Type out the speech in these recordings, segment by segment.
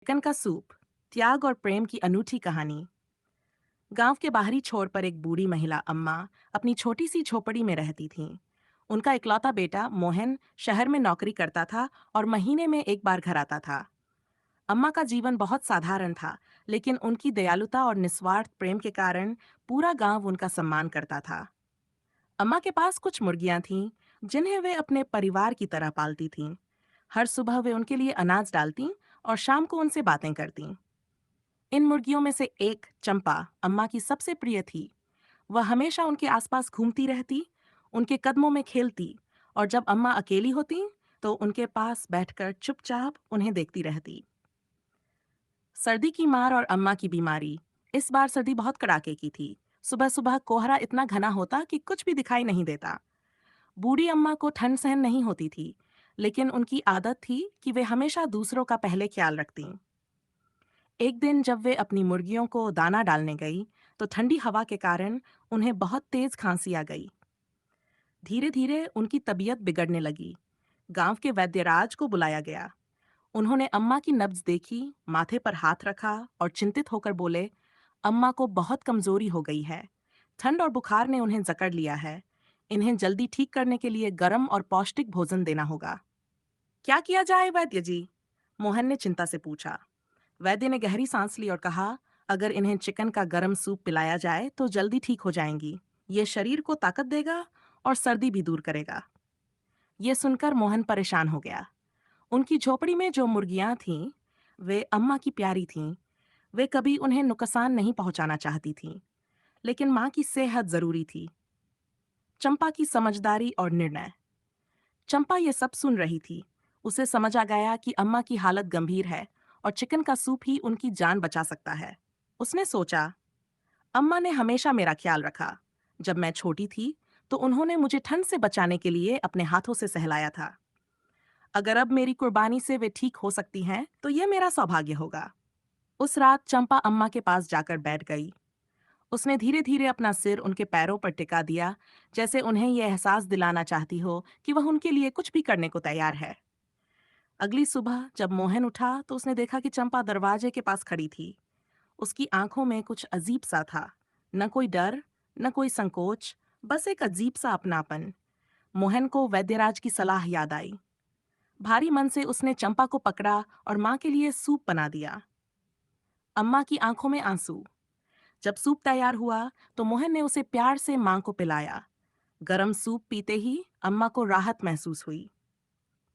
Chicken का soup, त्याग और प्रेम की अनूठी कहानी। गांव के बाहरी छोर पर एक बूढ़ी महिला अम्मा अपनी छोटी सी झोपड़ी में रहती थीं। उनका इकलौता बेटा मोहन शहर में नौकरी करता था और महीने में एक बार घर आता था। अम्मा का जीवन बहुत साधारण था, लेकिन उनकी दयालुता और निस्वार्थ प्रेम के कारण पूरा गांव उनका सम्मान करता था। अम्मा के पास कुछ मुर्गियां थीं, जिन्हें वे अपने परिवार की तरह पालती थीं। हर सुबह वे उनके लिए अनाज डालतीं और शाम को उनसे बातें करतीं। इन मुर्गियों में से एक, चंपा, अम्मा की सबसे प्रिय थी। वह हमेशा उनके आसपास घूमती रहती, उनके कदमों में खेलती और जब अम्मा अकेली होती तो उनके पास बैठकर चुपचाप उन्हें देखती रहती। सर्दी की मार और अम्मा की बीमारी। इस बार सर्दी बहुत कड़ाके की थी। सुबह सुबह कोहरा इतना घना होता कि कुछ भी दिखाई नहीं देता। बूढ़ी अम्मा को ठंड सहन नहीं होती थी, लेकिन उनकी आदत थी कि वे हमेशा दूसरों का पहले ख्याल रखती। एक दिन जब वे अपनी मुर्गियों को दाना डालने गई, तो ठंडी हवा के कारण उन्हें बहुत तेज खांसी आ गई। धीरे धीरे उनकी तबीयत बिगड़ने लगी। गांव के वैद्यराज को बुलाया गया। उन्होंने अम्मा की नब्ज देखी, माथे पर हाथ रखा और चिंतित होकर बोले, अम्मा को बहुत कमजोरी हो गई है। ठंड और बुखार ने उन्हें जकड़ लिया है। इन्हें जल्दी ठीक करने के लिए गर्म और पौष्टिक भोजन देना होगा। क्या किया जाए वैद्य जी? मोहन ने चिंता से पूछा। वैद्य ने गहरी सांस ली और कहा, अगर इन्हें चिकन का गर्म सूप पिलाया जाए तो जल्दी ठीक हो जाएंगी। ये शरीर को ताकत देगा और सर्दी भी दूर करेगा। ये सुनकर मोहन परेशान हो गया। उनकी झोपड़ी में जो मुर्गियां थीं, वे अम्मा की प्यारी थीं। वे कभी उन्हें नुकसान नहीं पहुंचाना चाहती थीं, लेकिन मां की सेहत जरूरी थी। चंपा की समझदारी और निर्णय। चंपा ये सब सुन रही थी। उसे समझ आ गया कि अम्मा की हालत गंभीर है और चिकन का सूप ही उनकी जान बचा सकता है। उसने सोचा, अम्मा ने हमेशा मेरा ख्याल रखा। जब मैं छोटी थी तो उन्होंने मुझे ठंड से बचाने के लिए अपने हाथों से सहलाया था। अगर अब मेरी कुर्बानी से वे ठीक हो सकती हैं तो ये मेरा सौभाग्य होगा। उस रात चंपा अम्मा के पास जाकर बैठ गई। उसने धीरे धीरे अपना सिर उनके पैरों पर टिका दिया, जैसे उन्हें यह एहसास दिलाना चाहती हो कि वह उनके लिए कुछ भी करने को तैयार है। अगली सुबह जब मोहन उठा तो उसने देखा कि चंपा दरवाजे के पास खड़ी थी। उसकी आंखों में कुछ अजीब सा था। न कोई डर, न कोई संकोच, बस एक अजीब सा अपनापन। मोहन को वैद्यराज की सलाह याद आई। भारी मन से उसने चंपा को पकड़ा और मां के लिए सूप बना दिया। अम्मा की आंखों में आंसू। जब सूप तैयार हुआ तो मोहन ने उसे प्यार से मां को पिलाया। गरम सूप पीते ही अम्मा को राहत महसूस हुई।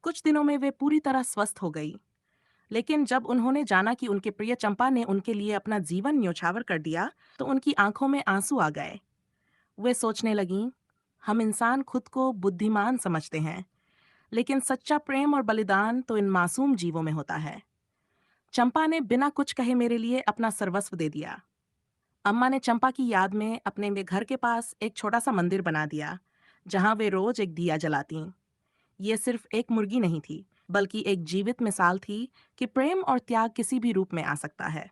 कुछ दिनों में वे पूरी तरह स्वस्थ हो गई। लेकिन जब उन्होंने जाना कि उनके प्रिय चंपा ने उनके लिए अपना जीवन न्योछावर कर दिया, तो उनकी आंखों में आंसू आ गए। वे सोचने लगीं, हम इंसान खुद को बुद्धिमान समझते हैं, लेकिन सच्चा प्रेम और बलिदान तो इन मासूम जीवों में होता है। चंपा ने बिना कुछ कहे मेरे लिए अपना सर्वस्व दे दिया। अम्मा ने चंपा की याद में अपने वे घर के पास एक छोटा सा मंदिर बना दिया, जहां वे रोज एक दिया जलाती। ये सिर्फ एक मुर्गी नहीं थी, बल्कि एक जीवित मिसाल थी कि प्रेम और त्याग किसी भी रूप में आ सकता है।